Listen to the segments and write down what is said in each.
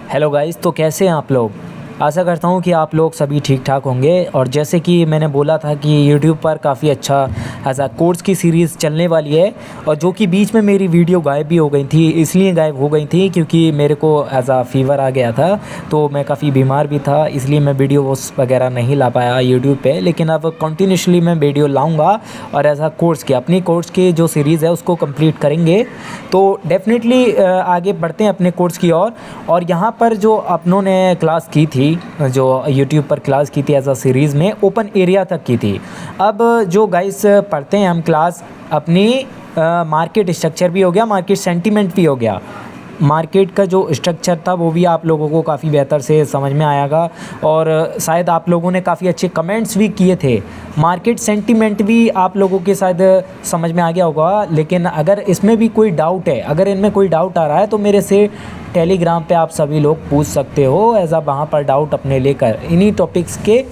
Hello guys, तो कैसे हैं आप लोग। आशा करता हूँ कि आप लोग सभी ठीक ठाक होंगे। और जैसे कि मैंने बोला था कि यूट्यूब पर काफ़ी अच्छा ऐसा कोर्स की सीरीज़ चलने वाली है, और जो कि बीच में मेरी वीडियो गायब भी हो गई थी। इसलिए गायब हो गई थी क्योंकि मेरे को ऐसा फ़ीवर आ गया था, तो मैं काफ़ी बीमार भी था, इसलिए मैं वीडियोस वगैरह नहीं ला पाया यूट्यूब पे। लेकिन अब कंटिन्यूसली मैं वीडियो लाऊंगा और ऐसा अपनी कोर्स की जो सीरीज़ है उसको कंप्लीट करेंगे। तो डेफिनेटली आगे बढ़ते हैं अपने कोर्स की ओर। और यहाँ पर जो अपनों ने क्लास की थी, जो यूट्यूब पर क्लास की थी एज अ सीरीज़ में, ओपन एरिया तक की थी। अब जो गाइस पढ़ते हैं हम क्लास अपनी मार्केट स्ट्रक्चर भी हो गया, मार्केट सेंटीमेंट भी हो गया। मार्केट का जो स्ट्रक्चर था वो भी आप लोगों को काफ़ी बेहतर से समझ में आएगा, और शायद आप लोगों ने काफ़ी अच्छे कमेंट्स भी किए थे। मार्केट सेंटीमेंट भी आप लोगों के शायद समझ में आ गया होगा। लेकिन अगर इसमें भी कोई डाउट है, अगर इनमें कोई डाउट आ रहा है, तो मेरे से टेलीग्राम पे आप सभी लोग पूछ सकते हो एज आ वहाँ पर डाउट अपने लेकर इन्हीं टॉपिक्स के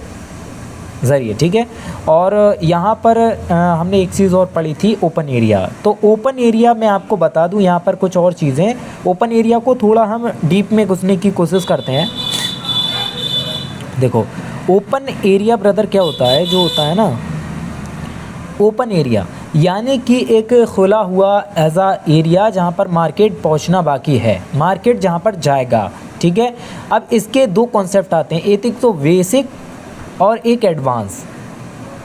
ज़रिए, ठीक है। और यहाँ पर हमने एक चीज़ और पढ़ी थी, ओपन एरिया। तो ओपन एरिया मैं आपको बता दूँ, यहाँ पर कुछ और चीज़ें, ओपन एरिया को थोड़ा हम डीप में घुसने की कोशिश करते हैं। देखो, ओपन एरिया ब्रदर क्या होता है, जो होता है ना ओपन एरिया, यानी कि एक खुला हुआ ऐसा एरिया जहाँ पर मार्केट पहुँचना बाकी है, मार्केट जहाँ पर जाएगा, ठीक है। अब इसके दो कॉन्सेप्ट आते हैं, एक तो बेसिक और एक एडवांस।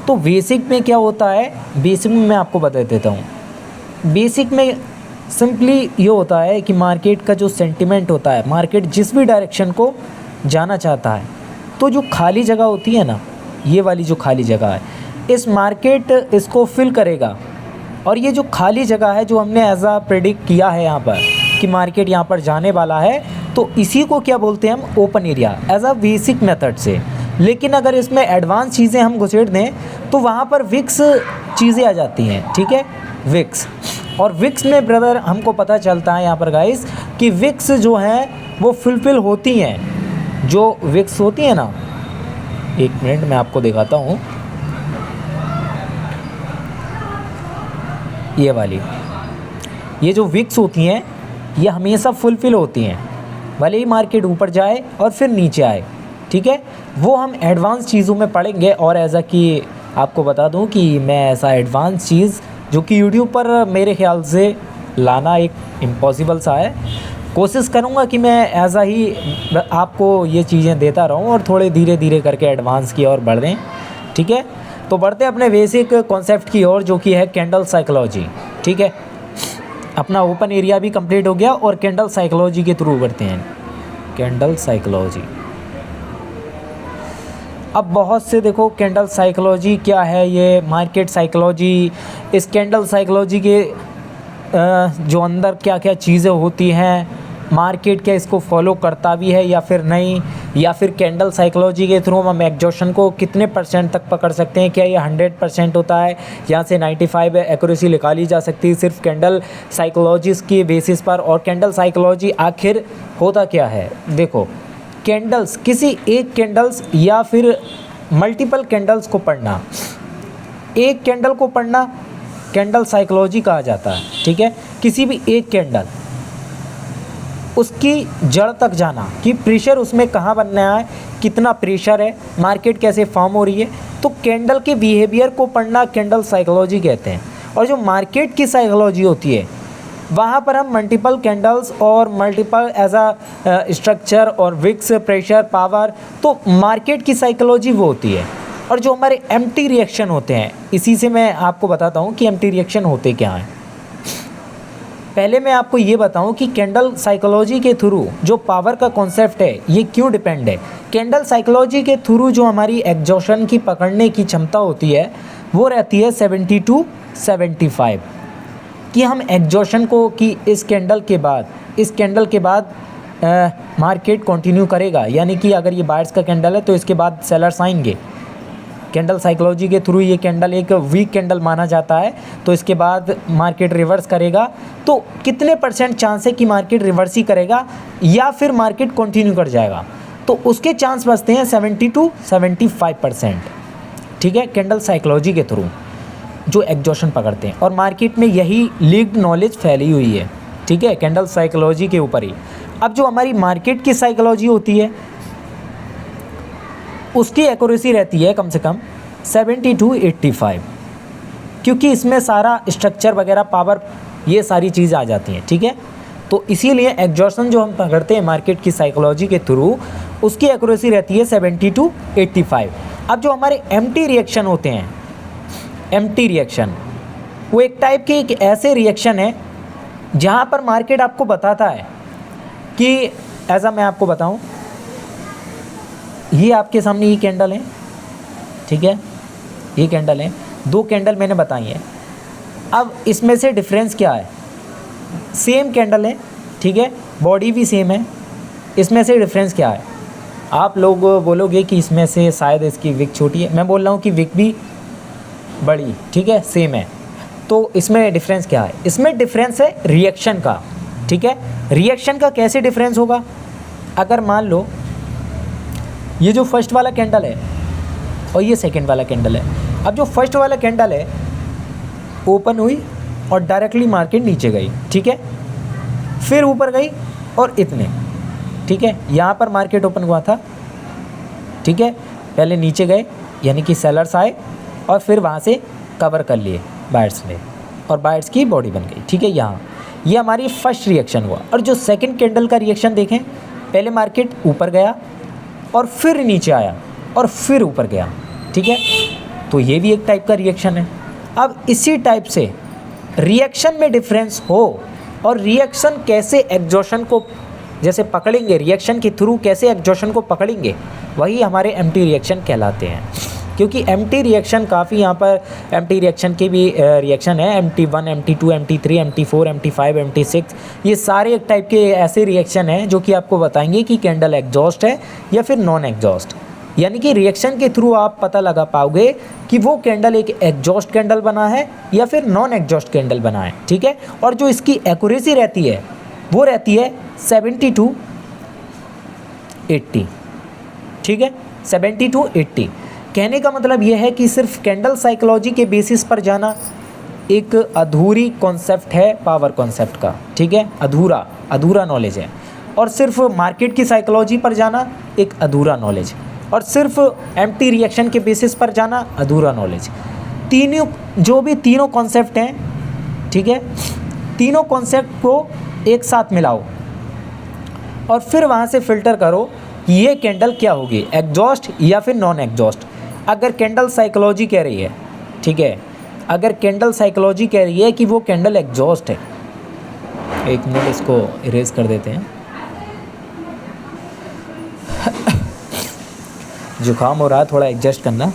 तो बेसिक में क्या होता है, बेसिक में मैं आपको बता देता हूँ। बेसिक में सिंपली ये होता है कि मार्केट का जो सेंटिमेंट होता है, मार्केट जिस भी डायरेक्शन को जाना चाहता है, तो जो खाली जगह होती है ना, ये वाली जो खाली जगह है, इस मार्केट इसको फिल करेगा। और ये जो खाली जगह है, जो हमने एज आ प्रेडिक्ट किया है यहाँ पर कि मार्केट यहाँ पर जाने वाला है, तो इसी को क्या बोलते हैं हम, ओपन एरिया, एज आ बेसिक मेथड से। लेकिन अगर इसमें एडवांस चीज़ें हम घुसेड़ दें, तो वहाँ पर विक्स चीज़ें आ जाती हैं, ठीक है, विक्स। और विक्स में ब्रदर हमको पता चलता है यहाँ पर गाइस कि विक्स जो हैं वो फुलफिल होती हैं। जो विक्स होती हैं ना, एक मिनट मैं आपको दिखाता हूँ, ये वाली, ये जो विक्स होती हैं ये हमेशा फुलफिल होती हैं, भले ही मार्केट ऊपर जाए और फिर नीचे आए, ठीक है। वो हम एडवांस चीज़ों में पढ़ेंगे। और ऐसा कि आपको बता दूं कि मैं ऐसा एडवांस चीज़ जो कि यूट्यूब पर मेरे ख्याल से लाना एक इम्पॉसिबल सा है, कोशिश करूंगा कि मैं ऐसा ही आपको ये चीज़ें देता रहूं और थोड़े धीरे धीरे करके एडवांस की ओर बढ़ दें, ठीक है। तो बढ़ते हैं अपने बेसिक कॉन्सेप्ट की ओर, जो कि है कैंडल साइकोलॉजी, ठीक है। अपना ओपन एरिया भी कंप्लीट हो गया और कैंडल साइकोलॉजी के थ्रू बढ़ते हैं, कैंडल साइकोलॉजी। अब बहुत से देखो, कैंडल साइकोलॉजी क्या है, ये मार्केट साइकोलॉजी, इस कैंडल साइकोलॉजी के जो अंदर क्या क्या चीज़ें होती हैं, मार्केट क्या इसको फॉलो करता भी है या फिर नहीं, या फिर कैंडल साइकोलॉजी के थ्रू हम एग्जॉशन को कितने % तक पकड़ सकते हैं, क्या ये 100% होता है, यहाँ से 95 एक्यूरेसी निकाली जा सकती है सिर्फ कैंडल साइकोलॉजीज़ की बेसिस पर। और कैंडल साइकोलॉजी आखिर होता क्या है, देखो, कैंडल्स, किसी एक कैंडल्स या फिर मल्टीपल कैंडल्स को पढ़ना, एक कैंडल को पढ़ना कैंडल साइकोलॉजी कहा जाता है, ठीक है। किसी भी एक कैंडल, उसकी जड़ तक जाना कि प्रेशर उसमें कहाँ बनना है, कितना प्रेशर है, मार्केट कैसे फॉर्म हो रही है, तो कैंडल के बिहेवियर को पढ़ना कैंडल साइकोलॉजी कहते हैं। और जो मार्केट की साइकोलॉजी होती है, वहाँ पर हम मल्टीपल कैंडल्स और मल्टीपल एज आ स्ट्रक्चर और विक्स, प्रेशर, पावर, तो मार्केट की साइकोलॉजी वो होती है। और जो हमारे एम्प्टी रिएक्शन होते हैं, इसी से मैं आपको बताता हूँ कि एम्प्टी रिएक्शन होते क्या हैं। पहले मैं आपको ये बताऊं कि कैंडल साइकोलॉजी के थ्रू जो पावर का कॉन्सेप्ट है ये क्यों डिपेंड है। कैंडल साइकोलॉजी के थ्रू जो हमारी एग्जॉशन की पकड़ने की क्षमता होती है वो रहती है 70 to 75, कि हम एग्जॉशन को कि इस कैंडल के बाद मार्केट कंटिन्यू करेगा, यानी कि अगर ये बायर्स का कैंडल है तो इसके बाद सेलर्स आएंगे। कैंडल साइकोलॉजी के थ्रू ये कैंडल एक वीक कैंडल माना जाता है, तो इसके बाद मार्केट रिवर्स करेगा, तो कितने % चांस है कि मार्केट रिवर्स ही करेगा या फिर मार्केट कंटिन्यू कर जाएगा, तो उसके चांस बचते हैं 70 to 75%, ठीक है, कैंडल साइकोलॉजी के थ्रू जो एग्जॉशन पकड़ते हैं। और मार्केट में यही लीक्ड नॉलेज फैली हुई है, ठीक है, कैंडल साइकोलॉजी के ऊपर ही। अब जो हमारी मार्केट की साइकोलॉजी होती है उसकी एक्यूरेसी रहती है कम से कम 70 to 85, क्योंकि इसमें सारा स्ट्रक्चर वगैरह पावर ये सारी चीज़ आ जाती हैं, ठीक है। तो इसीलिए एग्जॉशन जो हम पकड़ते हैं मार्केट की साइकोलॉजी के थ्रू उसकी एक्यूरेसी रहती है 70 to 85। अब जो हमारे एम्प्टी रिएक्शन होते हैं, एम्प्टी रिएक्शन वो एक टाइप के एक ऐसे रिएक्शन है जहाँ पर मार्केट आपको बताता है कि ऐसा मैं आपको बताऊं, ये आपके सामने ये कैंडल है, ठीक है, ये कैंडल है, 2 कैंडल मैंने बताई है। अब इसमें से डिफरेंस क्या है, सेम कैंडल है, ठीक है, बॉडी भी सेम है, इसमें से डिफरेंस क्या है। आप लोग बोलोगे कि इसमें से शायद इसकी विक छोटी है, मैं बोल रहा हूँ कि विक भी बड़ी, ठीक है, सेम है। तो इसमें डिफरेंस क्या है, इसमें डिफरेंस है रिएक्शन का, ठीक है। रिएक्शन का कैसे डिफरेंस होगा, अगर मान लो ये जो फर्स्ट वाला कैंडल है और ये सेकंड वाला कैंडल है, अब जो फर्स्ट वाला कैंडल है ओपन हुई और डायरेक्टली मार्केट नीचे गई, ठीक है, फिर ऊपर गई और इतने, ठीक है, यहाँ पर मार्केट ओपन हुआ था, ठीक है, पहले नीचे गए यानी कि सेलर्स आए और फिर वहाँ से कवर कर लिए बायर्स ने और बायर्स की बॉडी बन गई, ठीक है। यहाँ ये हमारी फर्स्ट रिएक्शन हुआ। और जो सेकंड कैंडल का रिएक्शन देखें, पहले मार्केट ऊपर गया और फिर नीचे आया और फिर ऊपर गया, ठीक है, तो ये भी एक टाइप का रिएक्शन है। अब इसी टाइप से रिएक्शन में डिफरेंस हो और रिएक्शन कैसे एग्जॉशन को जैसे पकड़ेंगे, रिएक्शन के थ्रू कैसे एग्जॉशन को पकड़ेंगे, वही हमारे एम्प्टी रिएक्शन कहलाते हैं। क्योंकि एम्प्टी रिएक्शन काफ़ी यहाँ पर एम्प्टी रिएक्शन के भी रिएक्शन है, MT1, MT2, MT3, MT4, MT5, MT6, ये सारे एक टाइप के ऐसे रिएक्शन हैं जो कि आपको बताएंगे कि कैंडल एग्जॉस्ट है या फिर नॉन एग्जॉस्ट। यानी कि रिएक्शन के थ्रू आप पता लगा पाओगे कि वो कैंडल एक एग्जॉस्ट कैंडल बना है या फिर नॉन एग्जॉस्ट कैंडल बना है, ठीक है। और जो इसकी एक्यूरेसी रहती है वो रहती है 70 to 80, ठीक है, 70 to 80। कहने का मतलब ये है कि सिर्फ कैंडल साइकोलॉजी के बेसिस पर जाना एक अधूरी कॉन्सेप्ट है पावर कॉन्सेप्ट का, ठीक है, अधूरा नॉलेज है। और सिर्फ मार्केट की साइकोलॉजी पर जाना एक अधूरा नॉलेज, और सिर्फ एम्प्टी रिएक्शन के बेसिस पर जाना अधूरा नॉलेज। तीनों जो भी तीनों कॉन्सेप्ट हैं, ठीक है, तीनों कॉन्सेप्ट को एक साथ मिलाओ और फिर वहाँ से फ़िल्टर करो कि ये कैंडल क्या होगी, एग्जॉस्ट या फिर नॉन एग्जॉस्ट। अगर कैंडल साइकोलॉजी कह रही है, ठीक है, अगर कैंडल साइकोलॉजी कह रही है कि वो कैंडल एग्जॉस्ट है, एक मिनट इसको इरेज कर देते हैं, जुकाम हो रहा है, थोड़ा एडजस्ट करना।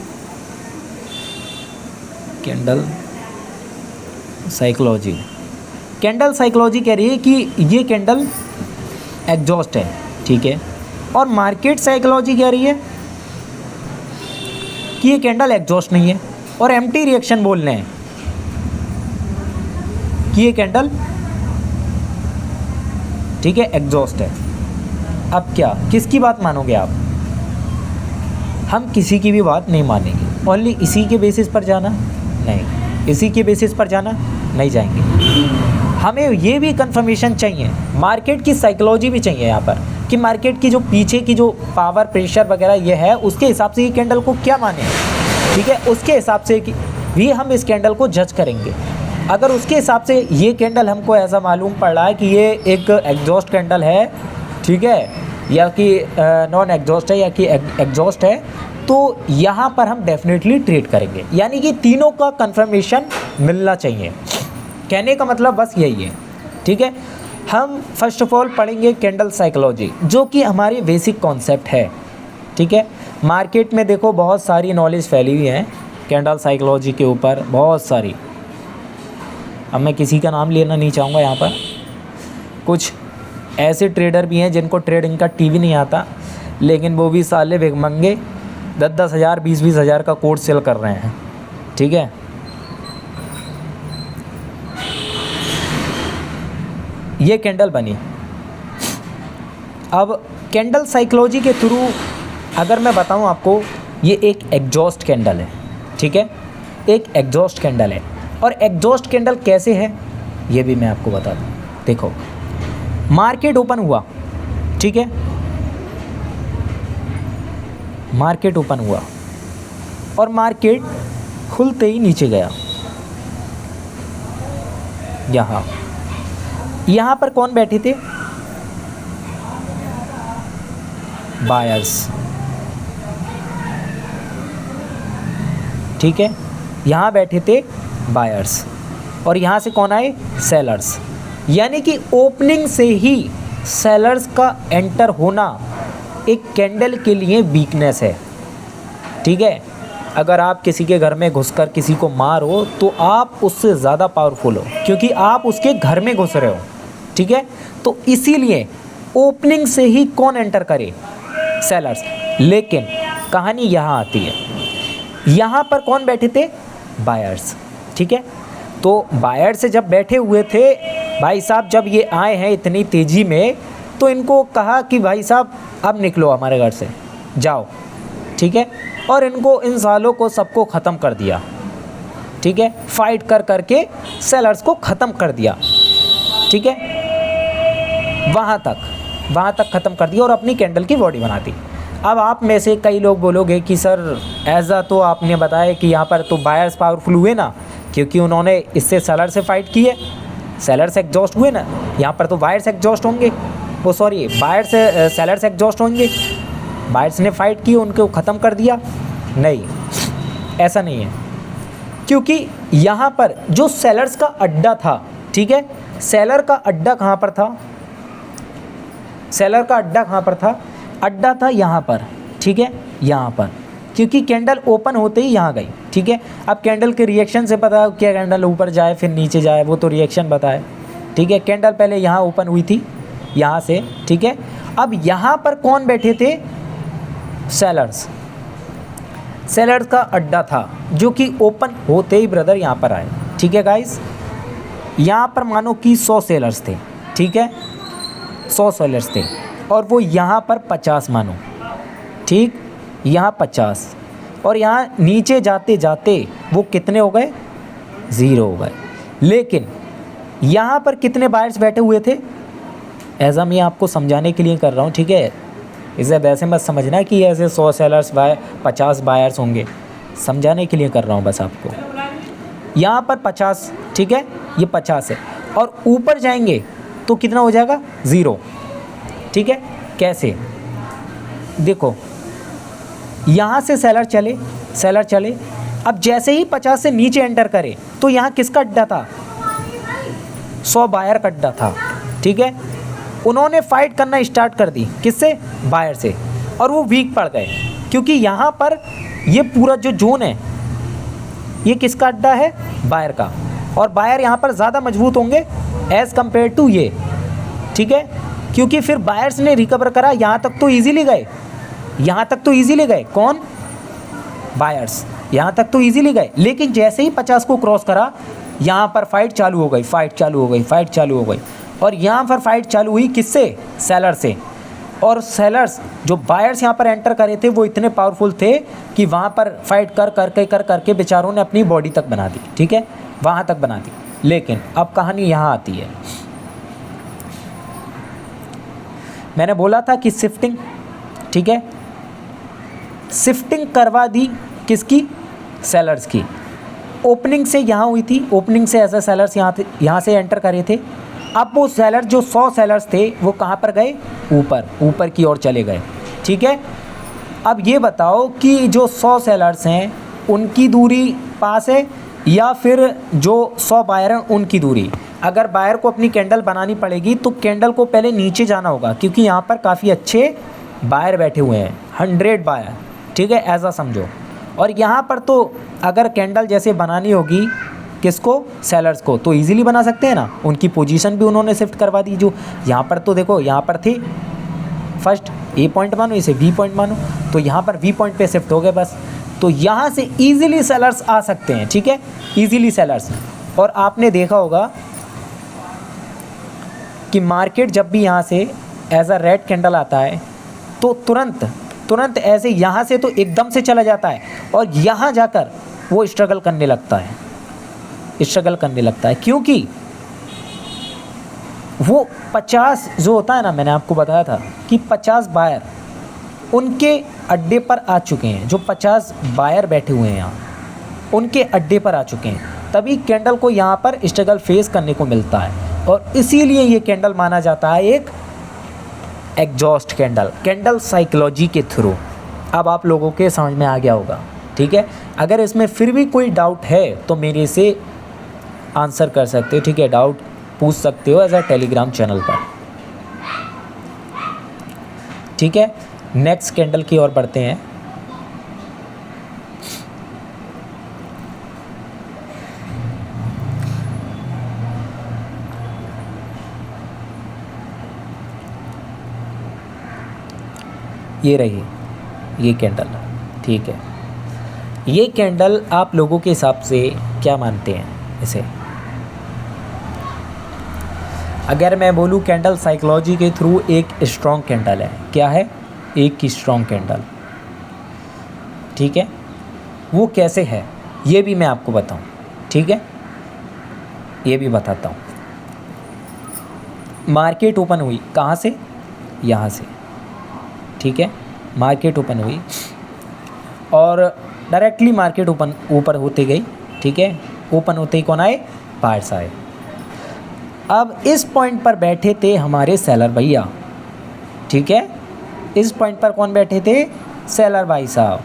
कैंडल साइकोलॉजी कह रही है कि ये कैंडल एग्जॉस्ट है, ठीक है, और मार्केट साइकोलॉजी कह रही है कि ये कैंडल एग्जॉस्ट नहीं है, और एम्प्टी रिएक्शन बोल रहे हैं कि ये कैंडल, ठीक है, एग्जॉस्ट है। अब क्या, किसकी बात मानोगे आप? हम किसी की भी बात नहीं मानेंगे। ओनली इसी के बेसिस पर जाना नहीं, इसी के बेसिस पर जाना नहीं जाएंगे। हमें ये भी कंफर्मेशन चाहिए, मार्केट की साइकोलॉजी भी चाहिए यहाँ पर कि मार्केट की जो पीछे की जो पावर प्रेशर वगैरह ये है उसके हिसाब से ये कैंडल को क्या माने, ठीक है, उसके हिसाब से भी हम इस कैंडल को जज करेंगे। अगर उसके हिसाब से ये कैंडल हमको ऐसा मालूम पड़ रहा है कि ये एक एग्जॉस्ट कैंडल है, ठीक है, या कि नॉन एग्जॉस्ट है या कि एग्जॉस्ट है, तो यहाँ पर हम डेफिनेटली ट्रेड करेंगे। यानी कि तीनों का कंफर्मेशन मिलना चाहिए। कहने का मतलब बस यही है, ठीक है। हम फर्स्ट ऑफ ऑल पढ़ेंगे कैंडल साइकोलॉजी, जो कि हमारी बेसिक कॉन्सेप्ट है, ठीक है। मार्केट में देखो बहुत सारी नॉलेज फैली हुई है कैंडल साइकोलॉजी के ऊपर, बहुत सारी। अब मैं किसी का नाम लेना नहीं चाहूँगा यहाँ पर। कुछ ऐसे ट्रेडर भी हैं जिनको ट्रेडिंग का टीवी नहीं आता, लेकिन वो भी साले भिखमंगे 10-10 हज़ार 20-20 हज़ार का कोर्स सेल कर रहे हैं, ठीक है। ये कैंडल बनी। अब कैंडल साइकोलॉजी के थ्रू अगर मैं बताऊं आपको, ये एक एग्जॉस्ट कैंडल है, ठीक है, एक एग्जॉस्ट कैंडल है। और एग्जॉस्ट कैंडल कैसे है ये भी मैं आपको बता दूं। देखो, मार्केट ओपन हुआ, ठीक है, मार्केट ओपन हुआ और मार्केट खुलते ही नीचे गया। यहाँ पर कौन बैठे थे? बायर्स। ठीक है, यहाँ बैठे थे बायर्स और यहाँ से कौन आए? सेलर्स। यानी कि ओपनिंग से ही सेलर्स का एंटर होना एक कैंडल के लिए वीकनेस है। ठीक है, अगर आप किसी के घर में घुसकर किसी को मारो तो आप उससे ज़्यादा पावरफुल हो, क्योंकि आप उसके घर में घुस रहे हो। ठीक है, तो इसीलिए ओपनिंग से ही कौन एंटर करे? सेलर्स। लेकिन कहानी यहाँ आती है, यहाँ पर कौन बैठे थे? बायर्स। ठीक है, तो बायर्स से जब बैठे हुए थे भाई साहब, जब ये आए हैं इतनी तेज़ी में, तो इनको कहा कि भाई साहब अब निकलो हमारे घर से, जाओ। ठीक है, और इनको, इन सालों को सबको ख़त्म कर दिया। ठीक है, फाइट कर करके सेलर्स को ख़त्म कर दिया। ठीक है, वहाँ तक ख़त्म कर दिया और अपनी कैंडल की बॉडी बना दी। अब आप में से कई लोग बोलोगे कि सर ऐसा तो आपने बताया कि यहाँ पर तो बायर्स पावरफुल हुए ना, क्योंकि उन्होंने इससे सेलर से फाइट की है, सेलर्स एग्जॉस्ट हुए ना, यहाँ पर तो बायर्स एग्जॉस्ट होंगे, वो सॉरी बायर्स सेलर्स एग्जॉस्ट होंगे। बायर्स ने फाइट की, उनको ख़त्म कर दिया। नहीं, ऐसा नहीं है, क्योंकि यहाँ पर जो सेलर्स का अड्डा था, ठीक है, सेलर का अड्डा कहाँ पर था? सेलर का अड्डा कहाँ पर था? अड्डा था यहाँ पर। ठीक है, यहाँ पर, क्योंकि कैंडल ओपन होते ही यहाँ गई। ठीक है, अब कैंडल के रिएक्शन से पता है क्या कैंडल ऊपर जाए फिर नीचे जाए, वो तो रिएक्शन बताए। ठीक है, कैंडल पहले यहाँ ओपन हुई थी, यहाँ से। ठीक है, अब यहाँ पर कौन बैठे थे? सेलर्स। सेलर्स का अड्डा था जो कि ओपन होते ही ब्रदर यहाँ पर आए। ठीक है गाइस, यहाँ पर मानो कि 100 सेलर्स थे। ठीक है, 100 सेलर्स थे और वो यहाँ पर 50 मानो। ठीक, यहाँ 50 और यहाँ नीचे जाते जाते वो कितने हो गए? 0 हो गए। लेकिन यहाँ पर कितने बायर्स बैठे हुए थे? ऐसा मैं आपको समझाने के लिए कर रहा हूँ। ठीक है, इसे वैसे मत समझना कि ऐसे 100 सेलर्स 50 बायर्स होंगे, समझाने के लिए कर रहा हूँ बस आपको। यहाँ पर 50, ठीक है, ये 50 है और ऊपर जाएंगे तो कितना हो जाएगा? 0। ठीक है, कैसे? देखो, यहाँ से सेलर चले, अब जैसे ही 50 से नीचे एंटर करे तो यहाँ किसका अड्डा था? 100 बायर का अड्डा था। ठीक है, उन्होंने फाइट करना स्टार्ट कर दी, किससे? बायर से, और वो वीक पड़ गए, क्योंकि यहाँ पर ये पूरा जो जोन है ये किसका अड्डा है? बायर का, और बायर यहाँ पर ज़्यादा मजबूत होंगे एज़ कम्पेयर टू ये। ठीक है, क्योंकि फिर बायर्स ने रिकवर करा, यहाँ तक तो ईजीली गए, कौन? बायर्स, यहाँ तक तो ईजीली गए। लेकिन जैसे ही 50 को क्रॉस करा, यहाँ पर फाइट चालू हो गई और यहाँ पर फाइट चालू हुई किससे? सेलर से। और सेलर्स जो बायर्स यहाँ पर एंटर करे थे वो इतने पावरफुल थे कि वहाँ पर फाइट कर करके बेचारों ने अपनी बॉडी तक बना दी। ठीक है, वहाँ तक बना दी। लेकिन अब कहानी यहाँ आती है, मैंने बोला था कि शिफ्टिंग, ठीक है, शिफ्टिंग करवा दी किसकी? सेलर्स की। ओपनिंग से यहाँ हुई थी, ओपनिंग से ऐसे सेलर्स यहाँ से एंटर करे थे। अब वो सेलर जो 100 सेलर्स थे वो कहाँ पर गए? ऊपर की ओर चले गए। ठीक है, अब ये बताओ कि जो 100 सेलर्स हैं उनकी दूरी पास है या फिर जो 100 बायर हैं उनकी दूरी? अगर बायर को अपनी कैंडल बनानी पड़ेगी तो कैंडल को पहले नीचे जाना होगा, क्योंकि यहाँ पर काफ़ी अच्छे बायर बैठे हुए हैं, 100 बायर। ठीक है, ऐसा समझो। और यहाँ पर तो अगर कैंडल जैसे बनानी होगी किसको? सेलर्स को, तो इजीली बना सकते हैं ना, उनकी पोजीशन भी उन्होंने शिफ्ट करवा दी। जो यहाँ पर तो देखो, यहाँ पर थी फर्स्ट ए पॉइंट मानो, इसे बी पॉइंट मानो, तो यहाँ पर बी पॉइंट पे शिफ्ट हो गए बस। तो यहाँ से इजीली सेलर्स आ सकते हैं। ठीक है, इजीली सेलर्स। और आपने देखा होगा कि मार्केट जब भी यहाँ से एज अ रेड कैंडल आता है तो तुरंत ऐसे यहाँ से तो एकदम से चला जाता है और यहाँ जाकर वो स्ट्रगल करने लगता है, क्योंकि वो 50 जो होता है ना, मैंने आपको बताया था कि 50 बायर उनके अड्डे पर आ चुके हैं, जो 50 बायर बैठे हुए हैं यहाँ उनके अड्डे पर आ चुके हैं, तभी कैंडल को यहाँ पर स्ट्रगल फेस करने को मिलता है। और इसीलिए ये कैंडल माना जाता है एक एग्जॉस्ट कैंडल, कैंडल साइकोलॉजी के थ्रू। अब आप लोगों के समझ में आ गया होगा, ठीक है। अगर इसमें फिर भी कोई डाउट है तो मेरे से आंसर कर सकते हो, ठीक है, डाउट पूछ सकते हो एज अ टेलीग्राम चैनल पर, ठीक है। नेक्स्ट कैंडल की ओर बढ़ते हैं। ये रही ये कैंडल, ठीक है। ये कैंडल आप लोगों के हिसाब से क्या मानते हैं इसे? अगर मैं बोलूँ कैंडल साइकोलॉजी के थ्रू एक स्ट्रॉन्ग कैंडल है, क्या है? एक स्ट्रॉन्ग कैंडल, ठीक है। वो कैसे है ये भी मैं आपको बताऊं, ठीक है, ये भी बताता हूँ। मार्केट ओपन हुई कहाँ से? यहाँ से, ठीक है। मार्केट ओपन हुई और डायरेक्टली मार्केट ओपन ऊपर होते गई, ठीक है। ओपन होते ही कौन आए? बायर्स आए। अब इस पॉइंट पर बैठे थे हमारे सेलर भैया, ठीक है। इस पॉइंट पर कौन बैठे थे? सेलर भाई साहब।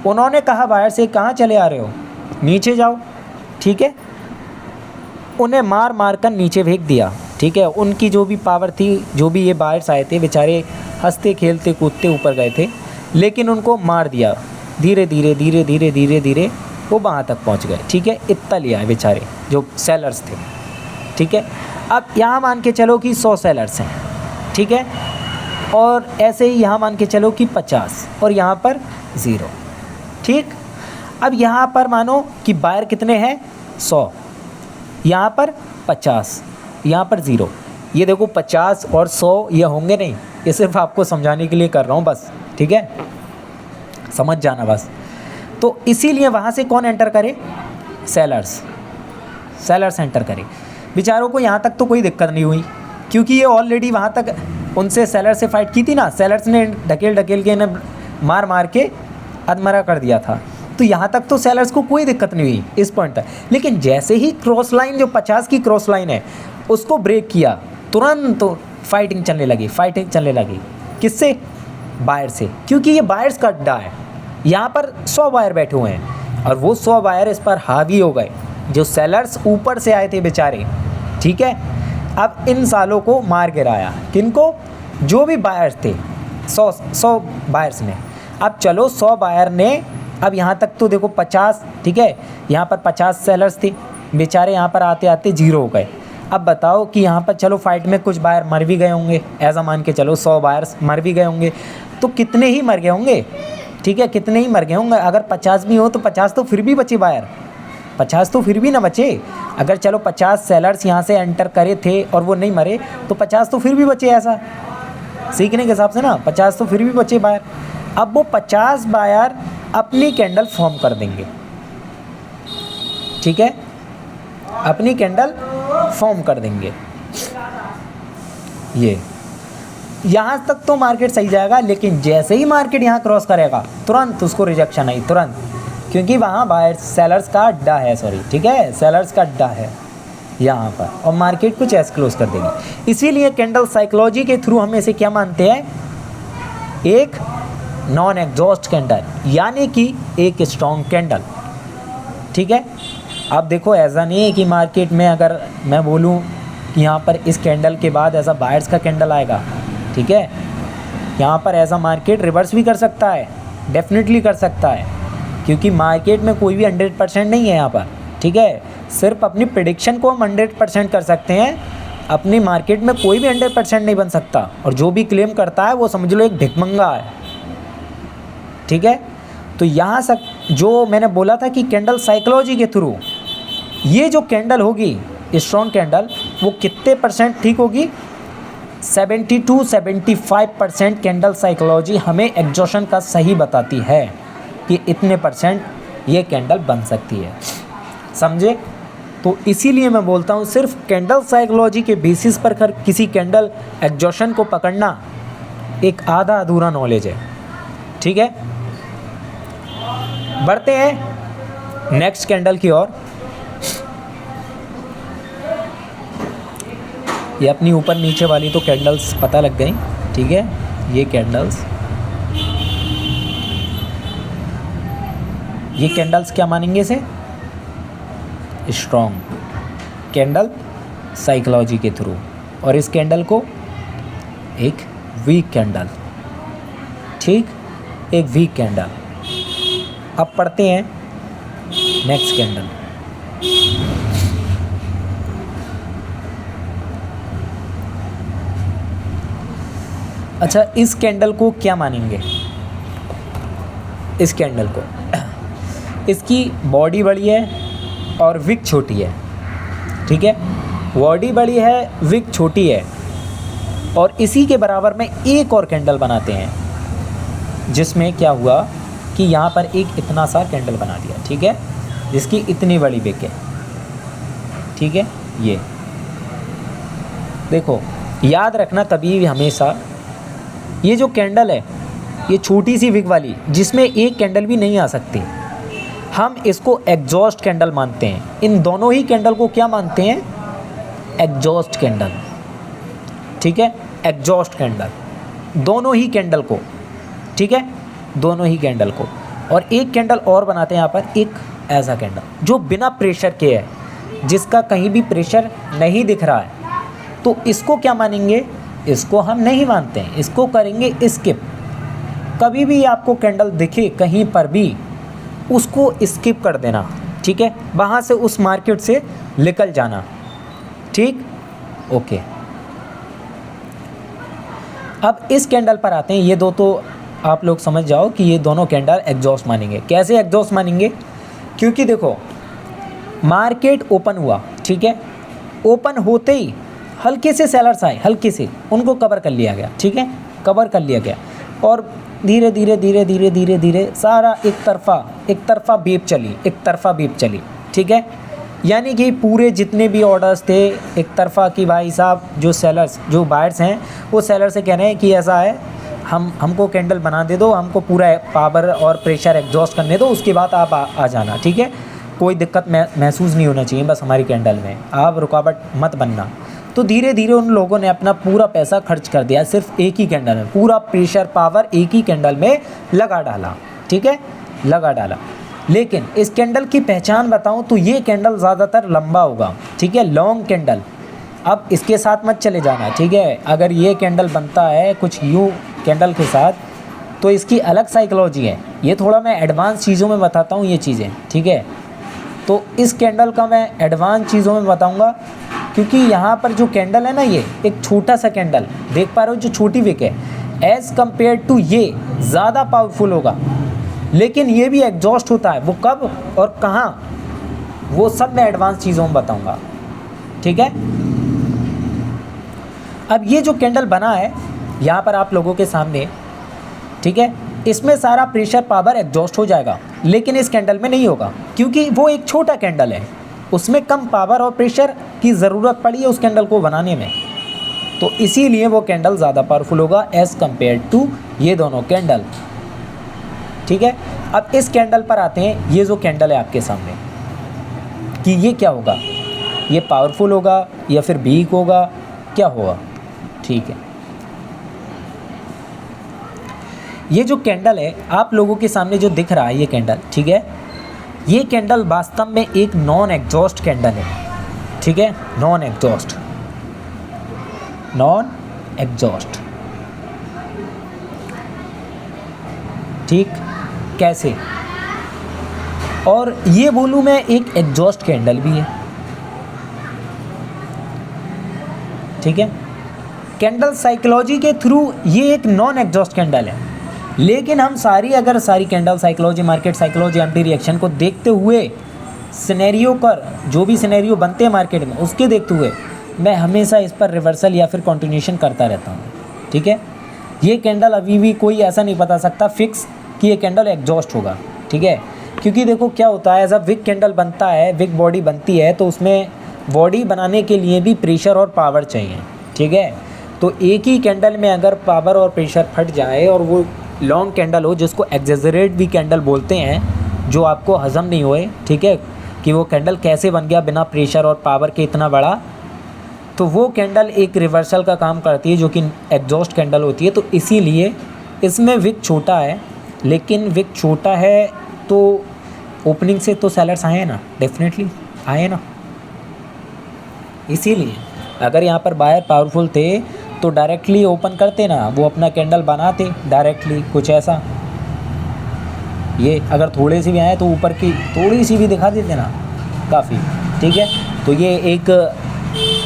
उन्होंने कहा बायर से कहाँ चले आ रहे हो, नीचे जाओ, ठीक है। उन्हें मार मार कर नीचे फेंक दिया, ठीक है। उनकी जो भी पावर थी, जो भी ये बायर्स आए थे बेचारे हंसते खेलते कूदते ऊपर गए थे, लेकिन उनको मार दिया। धीरे धीरे धीरे धीरे धीरे धीरे वो वहाँ तक पहुँच गए, ठीक है। इतना लिया है बेचारे जो सेलर्स थे, ठीक है। अब यहाँ मान के चलो कि 100 सेलर्स हैं, ठीक है। और ऐसे ही यहाँ मान के चलो कि 50 और यहाँ पर 0, ठीक। अब यहाँ पर मानो कि बायर कितने हैं? 100, यहाँ पर 50, यहाँ पर 0। ये देखो 50 और 100 ये होंगे नहीं, ये सिर्फ आपको समझाने के लिए कर रहा हूँ बस, ठीक है, समझ जाना बस। तो इसीलिए वहाँ से कौन एंटर करे? सेलर्स एंटर करे। बेचारों को यहाँ तक तो कोई दिक्कत नहीं हुई, क्योंकि ये ऑलरेडी वहाँ तक उनसे सेलर से फाइट की थी ना। सेलर्स ने ढकेल के इन्हें मार मार के अधमरा कर दिया था, तो यहाँ तक तो सेलर्स को कोई दिक्कत नहीं हुई इस पॉइंट तक। लेकिन जैसे ही क्रॉस लाइन, जो 50 की क्रॉस लाइन है, उसको ब्रेक किया, तुरंत तो फाइटिंग चलने लगी। किससे? बायर से, क्योंकि ये बायर्स का अड्डा है। यहाँ पर 100 बायर बैठे हुए हैं और वो 100 बायर इस पर हावी हो गए, जो सेलर्स ऊपर से आए थे बेचारे, ठीक है। अब इन सालों को मार गिराया, किनको? जो भी बायर्स थे, 100 बायर्स ने। अब चलो 100 बायर ने, अब यहाँ तक तो देखो 50, ठीक है, यहाँ पर 50 सेलर्स थे बेचारे, यहाँ पर आते आते 0 हो गए। अब बताओ कि यहाँ पर चलो फाइट में कुछ बायर मर भी गए होंगे, ऐसा मान के चलो 100 बायर्स मर भी गए होंगे, तो कितने ही मर गए होंगे, ठीक है, कितने ही मर गए होंगे। अगर 50 भी हो तो 50 तो फिर भी बचे बायर, 50 तो फिर भी ना बचे। अगर चलो 50 सेलर्स यहाँ से एंटर करे थे और वो नहीं मरे, तो 50 तो फिर भी बचे, ऐसा सीखने के हिसाब से ना, 50 तो फिर भी बचे बायर। अब वो 50 बायर अपनी कैंडल फॉर्म कर देंगे, ठीक है, अपनी कैंडल फॉर्म कर देंगे। ये यहाँ तक तो मार्केट सही जाएगा, लेकिन जैसे ही मार्केट यहाँ क्रॉस करेगा तुरंत उसको रिजेक्शन आई, तुरंत, क्योंकि वहाँ बायर्स सेलर्स का अड्डा है, सॉरी, ठीक है, सेलर्स का अड्डा है यहाँ पर, और मार्केट कुछ ऐसे क्लोज कर देगी। इसीलिए कैंडल साइकोलॉजी के थ्रू हम इसे क्या मानते हैं? एक नॉन एग्जॉस्ट कैंडल, यानी कि एक स्ट्रॉन्ग कैंडल, ठीक है। अब देखो ऐसा नहीं है कि मार्केट में अगर मैं बोलूँ कि यहाँ पर इस कैंडल के बाद ऐसा बायर्स का कैंडल आएगा, ठीक है, यहाँ पर ऐसा मार्केट रिवर्स भी कर सकता है, डेफिनेटली कर सकता है, क्योंकि मार्केट में कोई भी 100% नहीं है यहाँ पर, ठीक है। सिर्फ अपनी प्रेडिक्शन को हम 100% कर सकते हैं, अपनी मार्केट में कोई भी 100% नहीं बन सकता, और जो भी क्लेम करता है वो समझ लो एक भिखमंगा है, ठीक है। तो यहाँ तक जो मैंने बोला था कि कैंडल साइकोलॉजी के थ्रू ये जो कैंडल होगी स्ट्रॉन्ग कैंडल, वो कितने % ठीक होगी? 70-75% कैंडल साइकोलॉजी हमें एग्जॉशन का सही बताती है कि इतने % ये कैंडल बन सकती है, समझे? तो इसीलिए मैं बोलता हूँ सिर्फ कैंडल साइकोलॉजी के बेसिस पर किसी कैंडल एग्जॉशन को पकड़ना एक आधा अधूरा नॉलेज है। ठीक है, बढ़ते हैं नेक्स्ट कैंडल की ओर। ये अपनी ऊपर नीचे वाली तो कैंडल्स पता लग गई। ठीक है, ये कैंडल्स क्या मानेंगे इसे? स्ट्रॉन्ग कैंडल साइकोलॉजी के थ्रू, और इस कैंडल को एक वीक कैंडल। ठीक, एक वीक कैंडल। अब पढ़ते हैं नेक्स्ट कैंडल। अच्छा, इस कैंडल को क्या मानेंगे? इस कैंडल को इसकी बॉडी बड़ी है और विक छोटी है। ठीक है, बॉडी बड़ी है, विक छोटी है, और इसी के बराबर में एक और कैंडल बनाते हैं, जिसमें क्या हुआ कि यहाँ पर एक इतना सा कैंडल बना दिया। ठीक है, जिसकी इतनी बड़ी विक है। ठीक है, ये देखो, याद रखना कभी भी हमेशा, ये जो कैंडल है ये छोटी सी विक वाली, जिसमें एक कैंडल भी नहीं आ सकती, हम इसको एग्जॉस्ट कैंडल मानते हैं। इन दोनों ही कैंडल को क्या मानते हैं? Exhaust candle. ठीक है, एग्जॉस्ट कैंडल, दोनों ही कैंडल को। ठीक है, दोनों ही कैंडल को। और एक कैंडल और बनाते हैं यहाँ पर, एक ऐसा कैंडल जो बिना प्रेशर के है, जिसका कहीं भी प्रेशर नहीं दिख रहा है, तो इसको क्या मानेंगे? इसको हम नहीं मानते हैं, इसको करेंगे स्किप। कभी भी आपको कैंडल दिखे कहीं पर भी, उसको स्किप कर देना। ठीक है, वहाँ से उस मार्केट से निकल जाना। ठीक, ओके। अब इस कैंडल पर आते हैं। ये दो तो आप लोग समझ जाओ कि ये दोनों कैंडल एग्जॉस्ट मानेंगे। कैसे एग्जॉस्ट मानेंगे? क्योंकि देखो, मार्केट ओपन हुआ। ठीक है, ओपन होते ही हल्के से सेलर्स आए, हल्के से, उनको कवर कर लिया गया। ठीक है, कवर कर लिया गया, और धीरे धीरे धीरे धीरे धीरे धीरे सारा एक तरफा बेप चली। ठीक है, यानी कि पूरे जितने भी ऑर्डर्स थे एक तरफा की, भाई साहब जो सेलर्स, जो बायर्स हैं, वो सेलर से कह रहे हैं कि ऐसा है, हमको कैंडल बना दे दो, हमको पूरा पावर और प्रेशर एग्जॉस्ट करने दो, उसके बाद आप आ जाना। ठीक है, कोई दिक्कत महसूस नहीं होना चाहिए बस हमारी कैंडल में, आप रुकावट मत बनना। तो धीरे धीरे उन लोगों ने अपना पूरा पैसा खर्च कर दिया सिर्फ एक ही कैंडल में, पूरा प्रेशर पावर एक ही कैंडल में लगा डाला। ठीक है, लगा डाला। लेकिन इस कैंडल की पहचान बताऊं तो ये कैंडल ज़्यादातर लंबा होगा। ठीक है, लॉन्ग कैंडल। अब इसके साथ मत चले जाना। ठीक है, अगर ये कैंडल बनता है कुछ यूँ कैंडल के साथ, तो इसकी अलग साइकोलॉजी है। ये थोड़ा मैं एडवांस चीज़ों में बताता हूँ ये चीज़ें। ठीक है, तो इस कैंडल का मैं एडवांस चीज़ों में बताऊँगा, क्योंकि यहाँ पर जो कैंडल है ना, ये एक छोटा सा कैंडल देख पा रहे हो, जो छोटी विक है, एज़ कम्पेयर टू ये ज़्यादा पावरफुल होगा। लेकिन ये भी एग्जॉस्ट होता है, वो कब और कहाँ, वो सब मैं एडवांस चीज़ों में बताऊँगा। ठीक है, अब ये जो कैंडल बना है यहाँ पर आप लोगों के सामने, ठीक है, इसमें सारा प्रेशर पावर एग्जॉस्ट हो जाएगा, लेकिन इस कैंडल में नहीं होगा, क्योंकि वो एक छोटा कैंडल है, उसमें कम पावर और प्रेशर की ज़रूरत पड़ी है उस कैंडल को बनाने में, तो इसीलिए वो कैंडल ज़्यादा पावरफुल होगा एज़ कम्पेयर टू ये दोनों कैंडल। ठीक है, अब इस कैंडल पर आते हैं। ये जो कैंडल है आपके सामने, कि ये क्या होगा, ये पावरफुल होगा या फिर वीक होगा, क्या होगा? ठीक है, ये जो कैंडल है आप लोगों के सामने जो दिख रहा है ये कैंडल, ठीक है, ये कैंडल वास्तव में एक नॉन एग्जॉस्ट कैंडल है। ठीक है, नॉन एग्जॉस्ट। ठीक, कैसे? और ये बोलूँ मैं, एक एग्जॉस्ट कैंडल भी है। ठीक है, कैंडल साइकोलॉजी के थ्रू ये एक नॉन एग्जॉस्ट कैंडल है, लेकिन हम सारी candle psychology, market psychology, anti reaction को देखते हुए, सिनेरियो कर जो भी सिनेरियो बनते हैं मार्केट में उसके देखते हुए, मैं हमेशा इस पर रिवर्सल या फिर कंटिन्यूशन करता रहता हूँ। ठीक है, ये कैंडल अभी भी कोई ऐसा नहीं बता सकता फिक्स कि ये कैंडल एग्जॉस्ट होगा। ठीक है, क्योंकि देखो क्या होता है, जब विक कैंडल बनता है, विक बॉडी बनती है, तो उसमें बॉडी बनाने के लिए भी प्रेशर और पावर चाहिए, ठीक है। तो एक ही कैंडल में अगर पावर और प्रेशर फट जाए और वो लॉन्ग कैंडल हो, जिसको एक्जेजरेट भी कैंडल बोलते हैं, जो आपको हजम नहीं होए, ठीक है, कि वो कैंडल कैसे बन गया बिना प्रेशर और पावर के इतना बड़ा, तो वो कैंडल एक रिवर्सल का काम करती है, जो कि एग्जॉस्ट कैंडल होती है। तो इसीलिए इसमें विक छोटा है, लेकिन विक छोटा है तो ओपनिंग से तो सेलर्स आए ना, डेफिनेटली आए ना। इसीलिए अगर यहाँ पर बायर पावरफुल थे तो डायरेक्टली ओपन करते ना, वो अपना कैंडल बनाते डायरेक्टली, कुछ ऐसा। ये अगर थोड़े से भी आए तो ऊपर की थोड़ी सी भी दिखा देते ना, काफ़ी, ठीक है। तो ये एक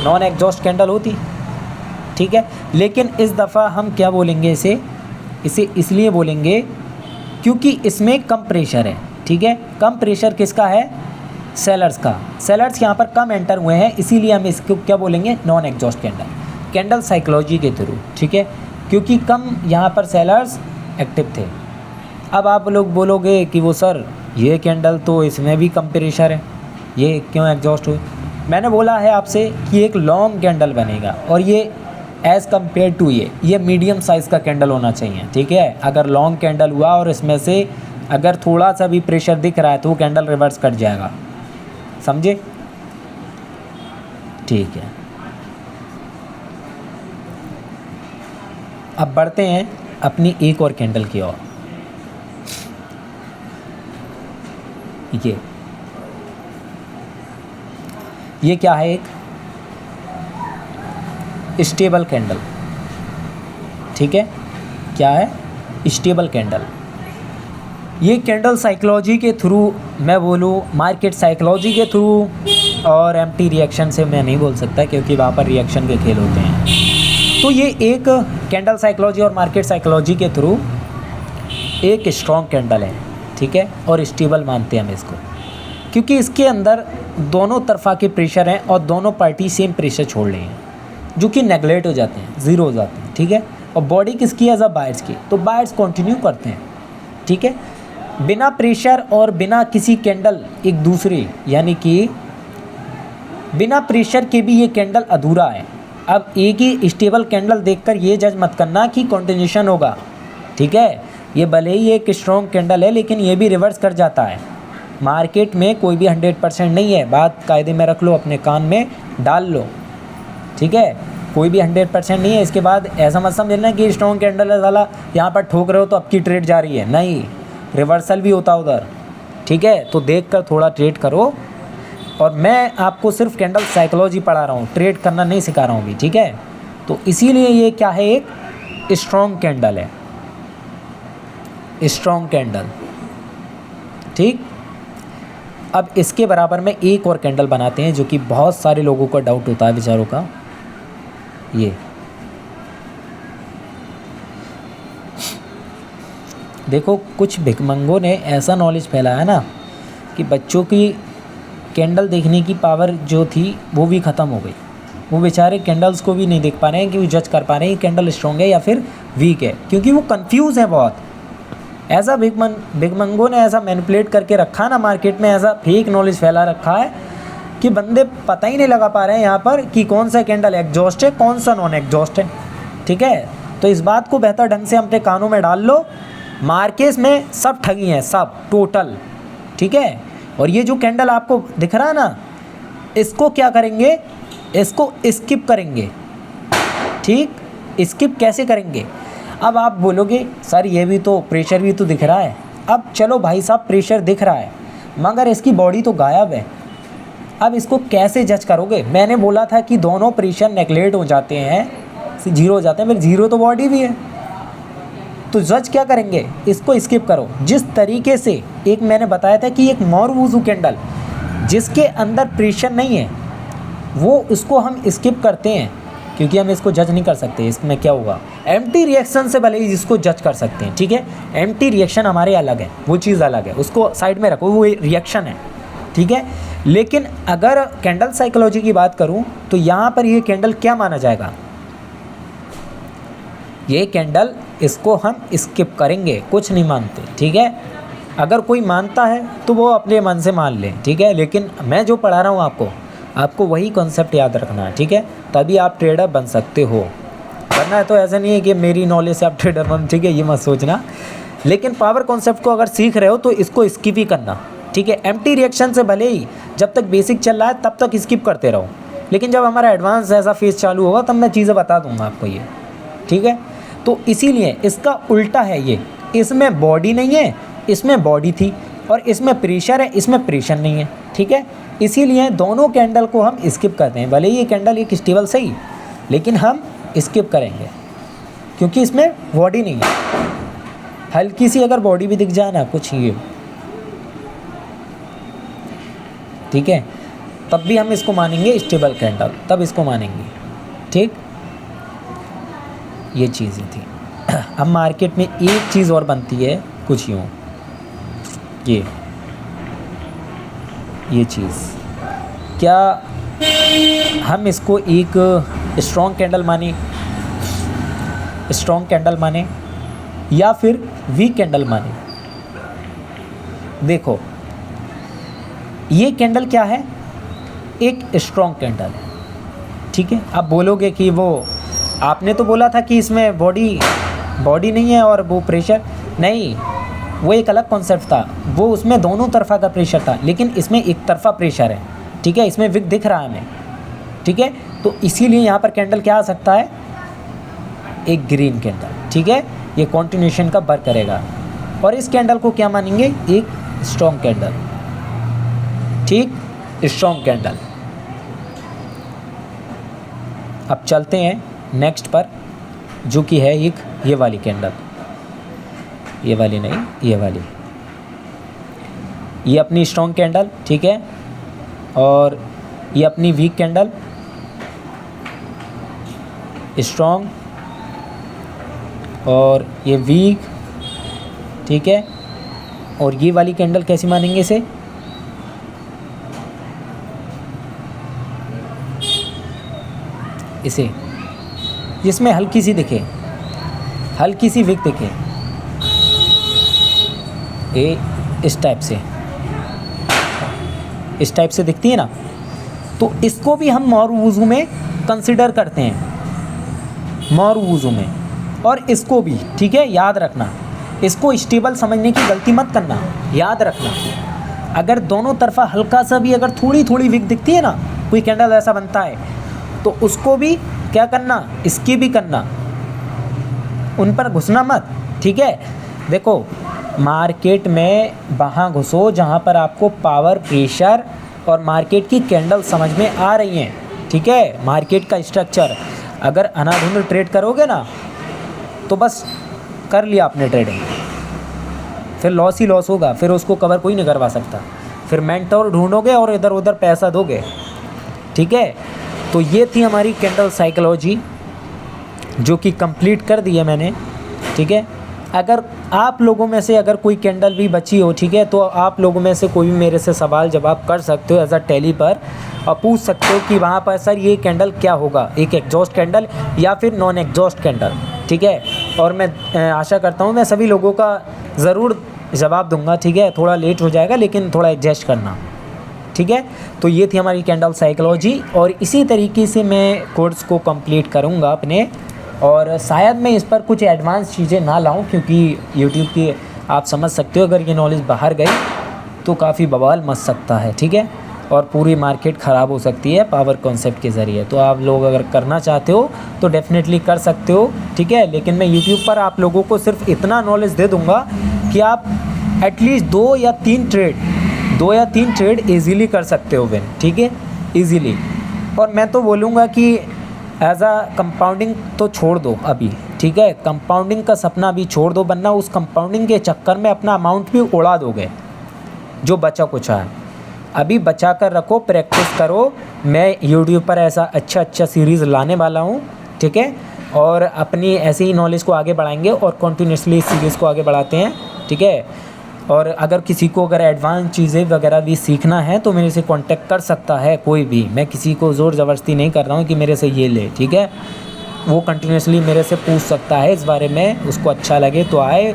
नॉन एग्जॉस्ट कैंडल होती, ठीक है। लेकिन इस दफ़ा हम क्या बोलेंगे, इसे इसलिए बोलेंगे क्योंकि इसमें कम प्रेशर है, ठीक है। कम प्रेशर किसका है, सेलर्स का। सेलर्स यहाँ पर कम एंटर हुए हैं, इसीलिए हम इसको क्या बोलेंगे, non exhaust candle, candle psychology के थ्रू, ठीक है, क्योंकि कम यहाँ पर सेलर्स एक्टिव थे। अब आप लोग बोलोगे कि वो सर ये कैंडल तो इसमें भी कम प्रेशर है, ये क्यों एग्जॉस्ट हुई। मैंने बोला है आपसे कि एक लॉन्ग कैंडल बनेगा, और ये एज़ कम्पेयर टू ये मीडियम साइज़ का कैंडल होना चाहिए, ठीक है। अगर लॉन्ग कैंडल हुआ और इसमें से अगर थोड़ा सा भी प्रेशर दिख रहा है तो वो कैंडल रिवर्स कट जाएगा, समझे, ठीक है। अब बढ़ते हैं अपनी एक और कैंडल की ओर। ये क्या है, एक स्टेबल कैंडल, ठीक है। क्या है, स्टेबल कैंडल। ये कैंडल साइकोलॉजी के थ्रू, मैं बोलूँ मार्केट साइकोलॉजी के थ्रू, और एम्प्टी रिएक्शन से मैं नहीं बोल सकता क्योंकि वहाँ पर रिएक्शन के खेल होते हैं। तो ये एक कैंडल साइकोलॉजी और मार्केट साइकोलॉजी के थ्रू एक स्ट्रॉन्ग कैंडल है, ठीक है, और स्टेबल मानते हैं हम इसको, क्योंकि इसके अंदर दोनों तरफा के प्रेशर हैं और दोनों पार्टी सेम प्रेशर छोड़ रही हैं, जो कि नेगलेक्ट हो जाते हैं, ज़ीरो हो जाते हैं, ठीक है। और बॉडी किसकी है, जब बायर्स की, तो बायर्स कंटिन्यू करते हैं, ठीक है। बिना प्रेशर और बिना किसी कैंडल एक दूसरे, यानी कि बिना प्रेशर के भी ये कैंडल अधूरा है। अब एक ही स्टेबल कैंडल देखकर ये जज मत करना कि कंटिन्यूशन होगा, ठीक है। ये भले ही एक स्ट्रॉन्ग कैंडल है, लेकिन ये भी रिवर्स कर जाता है। मार्केट में कोई भी 100% नहीं है, बात कायदे में रख लो, अपने कान में डाल लो, ठीक है। कोई भी 100% नहीं है। इसके बाद ऐसा मत समझना कि स्ट्रॉन्ग कैंडल है साला, यहाँ पर ठोक रहे हो तो आपकी ट्रेड जा रही है, नहीं, रिवर्सल भी होता उधर, ठीक है। तो देख कर थोड़ा ट्रेड करो, और मैं आपको सिर्फ कैंडल साइकोलॉजी पढ़ा रहा हूँ, ट्रेड करना नहीं सिखा रहा हूँ अभी, ठीक है। तो इसीलिए ये क्या है, एक स्ट्रॉन्ग कैंडल है, स्ट्रॉन्ग कैंडल, ठीक। अब इसके बराबर में एक और कैंडल बनाते हैं, जो कि बहुत सारे लोगों का डाउट होता है बेचारों का। ये देखो, कुछ भिखमंगों ने ऐसा नॉलेज फैलाया ना कि बच्चों की कैंडल देखने की पावर जो थी वो भी ख़त्म हो गई। वो बेचारे कैंडल्स को भी नहीं देख पा रहे हैं कि वो जज कर पा रहे हैं कि कैंडल स्ट्रॉन्ग है या फिर वीक है, क्योंकि वो कंफ्यूज है बहुत। ऐसा भिखमंगों ने ऐसा मैनिपुलेट करके रखा ना मार्केट में, ऐसा फेक नॉलेज फैला रखा है कि बंदे पता ही नहीं लगा पा रहे हैं यहाँ पर कि कौन सा कैंडल एग्जॉस्ट है, कौन सा नॉन एग्जॉस्ट है, ठीक है। तो इस बात को बेहतर ढंग से अपने कानों में डाल लो। मार्केट में सब ठगी हैं, सब टोटल, ठीक है। और ये जो कैंडल आपको दिख रहा है ना, इसको क्या करेंगे, इसको स्किप करेंगे, ठीक। स्किप कैसे करेंगे, अब आप बोलोगे सर ये भी तो प्रेशर भी तो दिख रहा है। अब चलो भाई साहब, प्रेशर दिख रहा है मगर इसकी बॉडी तो गायब है। अब इसको कैसे जज करोगे। मैंने बोला था कि दोनों प्रेशर नेगलेक्ट हो जाते हैं, जीरो हो जाते हैं, फिर जीरो तो बॉडी भी है, तो जज क्या करेंगे, इसको स्किप करो। जिस तरीके से एक मैंने बताया था कि एक मोरवुजू कैंडल जिसके अंदर प्रेशर नहीं है, वो उसको हम स्किप करते हैं क्योंकि हम इसको जज नहीं कर सकते इसमें क्या होगा। एम्प्टी रिएक्शन से भले ही इसको जज कर सकते हैं, ठीक है। एम्प्टी रिएक्शन हमारे अलग है, वो चीज़ अलग है, उसको साइड में रखो, वो रिएक्शन है, ठीक है। लेकिन अगर कैंडल साइकोलॉजी की बात करूं तो यहाँ पर ये कैंडल क्या माना जाएगा, ये कैंडल इसको हम स्किप करेंगे, कुछ नहीं मानते, ठीक है। अगर कोई मानता है तो वो अपने मन से मान ले, ठीक है, लेकिन मैं जो पढ़ा रहा हूँ आपको वही कॉन्सेप्ट याद रखना है, ठीक है, तभी आप ट्रेडर बन सकते हो। वरना है तो ऐसा नहीं है कि मेरी नॉलेज से आप ट्रेडर बन, ठीक है, ये मत सोचना। लेकिन पावर कॉन्सेप्ट को अगर सीख रहे हो तो इसको स्किप ही करना, ठीक है। एम्प्टी रिएक्शन से भले ही जब तक बेसिक चल रहा है तब तक स्किप करते रहो, लेकिन जब हमारा एडवांस ऐसा फेज चालू होगा तब मैं चीज़ें बता दूंगा आपको ये, ठीक है। तो इसीलिए इसका उल्टा है ये, इसमें बॉडी नहीं है, इसमें बॉडी थी, और इसमें प्रेशर है, इसमें प्रेशर नहीं है, ठीक है। इसीलिए दोनों कैंडल को हम स्किप करते हैं। भले ही ये कैंडल एक स्टेबल सही, लेकिन हम स्किप करेंगे क्योंकि इसमें बॉडी नहीं है। हल्की सी अगर बॉडी भी दिख जाए ना, कुछ ये, ठीक है, तब भी हम इसको मानेंगे स्टेबल कैंडल, तब इसको मानेंगे, ठीक। ये चीज़ें थी। अब मार्केट में एक चीज़ और बनती है कुछ यूँ, ये चीज़, क्या हम इसको एक स्ट्रॉन्ग कैंडल माने या फिर वीक कैंडल माने। देखो ये कैंडल क्या है, एक स्ट्रॉन्ग कैंडल है, ठीक है। आप बोलोगे कि वो आपने तो बोला था कि इसमें बॉडी नहीं है और वो प्रेशर नहीं, वो एक अलग कॉन्सेप्ट था, वो उसमें दोनों तरफा का प्रेशर था, लेकिन इसमें एक तरफा प्रेशर है, ठीक है। इसमें विक दिख रहा है हमें, ठीक है। तो इसीलिए यहाँ पर कैंडल क्या आ सकता है, एक ग्रीन कैंडल, ठीक है, ये कॉन्टिन्यूशन का वर्क करेगा। और इस कैंडल को क्या मानेंगे, एक स्ट्रॉन्ग कैंडल, ठीक, स्ट्रॉन्ग कैंडल। अब चलते हैं नेक्स्ट पर, जो कि है एक ये वाली कैंडल, ये वाली नहीं, ये वाली, ये अपनी स्ट्रॉन्ग कैंडल, ठीक है, और ये अपनी वीक कैंडल, स्ट्रॉन्ग और ये वीक, ठीक है। और ये वाली कैंडल कैसी मानेंगे इसे, जिसमें हल्की सी दिखे, हल्की सी विक दिखे, ये इस टाइप से दिखती है ना, तो इसको भी हम मारूवुज़ू में कंसिडर करते हैं, मारूवुज़ू में। और इसको भी, ठीक है, याद रखना, इसको स्टेबल समझने की गलती मत करना, याद रखना। अगर दोनों तरफा हल्का सा भी अगर थोड़ी थोड़ी विक दिखती है ना, कोई कैंडल ऐसा बनता है, तो उसको भी क्या करना, इसकी भी करना, उन पर घुसना मत, ठीक है। देखो मार्केट में वहाँ घुसो जहाँ पर आपको पावर, प्रेशर और मार्केट की कैंडल समझ में आ रही हैं, ठीक है। मार्केट का स्ट्रक्चर, अगर अनाधुंध ट्रेड करोगे ना तो बस कर लिया आपने ट्रेडिंग, फिर लॉस ही लॉस होगा, फिर उसको कवर कोई नहीं करवा सकता, फिर मेंटोर ढूंढोगे और इधर उधर पैसा दोगे, ठीक है। तो ये थी हमारी कैंडल साइकोलॉजी, जो कि कंप्लीट कर दी है मैंने, ठीक है। अगर आप लोगों में से अगर कोई कैंडल भी बची हो, ठीक है, तो आप लोगों में से कोई भी मेरे से सवाल जवाब कर सकते हो एज अ टेली पर, और पूछ सकते हो कि वहाँ पर सर ये कैंडल क्या होगा, एक एग्जॉस्ट कैंडल या फिर नॉन एग्जॉस्ट कैंडल, ठीक है। और मैं आशा करता हूँ मैं सभी लोगों का ज़रूर जवाब दूंगा, ठीक है। थोड़ा लेट हो जाएगा लेकिन थोड़ा एडजस्ट करना, ठीक है। तो ये थी हमारी कैंडल साइकोलॉजी, और इसी तरीके से मैं कोर्स को कंप्लीट करूँगा अपने, और शायद मैं इस पर कुछ एडवांस चीज़ें ना लाऊं, क्योंकि यूट्यूब की आप समझ सकते हो अगर ये नॉलेज बाहर गई तो काफ़ी बवाल मच सकता है, ठीक है, और पूरी मार्केट ख़राब हो सकती है पावर कॉन्सेप्ट के ज़रिए। तो आप लोग अगर करना चाहते हो तो डेफिनेटली कर सकते हो, ठीक है। लेकिन मैं यूट्यूब पर आप लोगों को सिर्फ इतना नॉलेज दे दूँगा कि आप एटलीस्ट 2 या 3 ट्रेड ईज़िली कर सकते हो विन, ठीक है, ईज़िली। और मैं तो बोलूँगा कि एज आ कंपाउंडिंग तो छोड़ दो अभी, ठीक है, कंपाउंडिंग का सपना भी छोड़ दो, वरना उस कंपाउंडिंग के चक्कर में अपना अमाउंट भी उड़ा दोगे जो बचा कुछ है। अभी बचा कर रखो, प्रैक्टिस करो। मैं यूट्यूब पर ऐसा अच्छा सीरीज़ लाने वाला हूँ, ठीक है, और अपनी ऐसी ही नॉलेज को आगे बढ़ाएंगे और कंटिन्यूसली इस सीरीज़ को आगे बढ़ाते हैं, ठीक है। और अगर किसी को अगर एडवांस चीज़ें वगैरह भी सीखना है तो मेरे से कांटेक्ट कर सकता है कोई भी। मैं किसी को ज़ोर ज़बरदस्ती नहीं कर रहा हूँ कि मेरे से ये ले, ठीक है। वो कंटिन्यूसली मेरे से पूछ सकता है इस बारे में, उसको अच्छा लगे तो आए,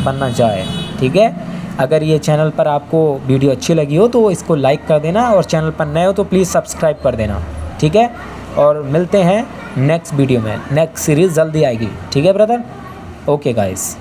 बनना चाहे, ठीक है। अगर ये चैनल पर आपको वीडियो अच्छी लगी हो तो इसको लाइक कर देना, और चैनल पर नए हो तो प्लीज़ सब्सक्राइब कर देना, ठीक है। और मिलते हैं नेक्स्ट वीडियो में, नेक्स्ट सीरीज़ जल्दी आएगी, ठीक है ब्रदर। Okay guys.